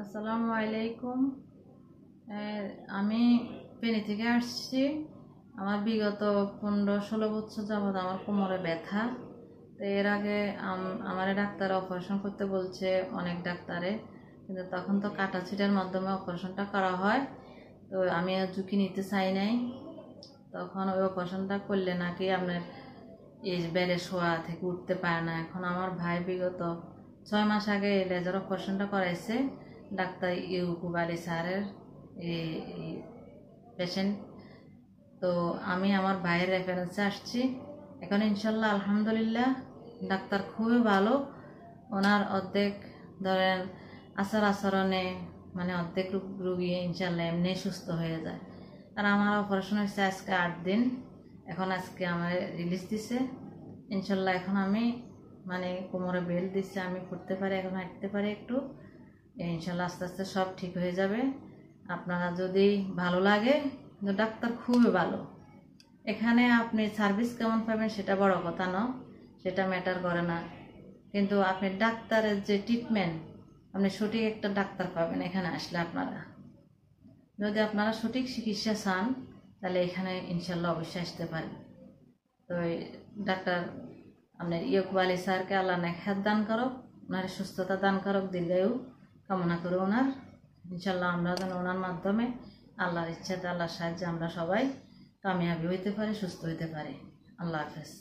আসসালামু আলাইকুম। আমি ফেনী থেকে আসছি। আমার বিগত 15-16 বছর যাবৎ আমার কোমরে ব্যথা। তো এর আগে আমার ডাক্তার অপারেশন করতে বলছে অনেক ডাক্তারে, কিন্তু তখন তো কাটা ছিটার মাধ্যমে অপারেশনটা করা হয়। তো আমি আর ঝুঁকি নিতে চাই নাই। তখন ওই অপারেশনটা করলে নাকি আপনার এই বেড়ে শোয়া থেকে উঠতে পারে না। এখন আমার ভাই বিগত 6 মাস আগে লেজার অপারেশনটা করাইছে ডাক্তার ইউকুব আলী স্যারের এই পেশেন্ট। তো আমি আমার ভাইয়ের রেফারেন্সে আসছি। এখন ইনশাল্লাহ আলহামদুলিল্লাহ ডাক্তার খুবই ভালো। ওনার অর্ধেক ধরেন আচরণে মানে অর্ধেক রুগী ইনশাল্লাহ এমনি সুস্থ হয়ে যায়। আর আমার অপারেশন হয়েছে আজকে 8 দিন। এখন আজকে আমার রিলিজ দিছে ইনশাল্লাহ। এখন আমি মানে কোমরে বেল্ট দিচ্ছে, আমি করতে পারি, এখন হাঁটতে পারি একটু। ইনশাল্লাহ আস্তে আস্তে সব ঠিক হয়ে যাবে। আপনারা যদি ভালো লাগে, ডাক্তার খুবই ভালো। এখানে আপনি সার্ভিস কেমন পাবেন সেটা বড় কথা না, সেটা ম্যাটার করে না, কিন্তু আপনি ডাক্তারের যে ট্রিটমেন্ট আপনি সঠিক একটা ডাক্তার পাবেন এখানে আসলে। যদি আপনারা সঠিক চিকিৎসা চান তাহলে এখানে ইনশাল্লাহ অবশ্যই আসতে পারেন। তো ডাক্তার আপনার ইউকুব আলী স্যারকে আল্লাহ নেখাত দান করুক, ওনার সুস্থতা দান করুক, দীর্ঘায়ু কামনা করে ওনার। ইনশাল্লাহ আমরা যেন ওনার মাধ্যমে আল্লাহর ইচ্ছাতে আল্লাহর সাহায্যে আমরা সবাই কামিয়াবি হইতে পারি, সুস্থ হইতে পারি। আল্লাহ হাফেজ।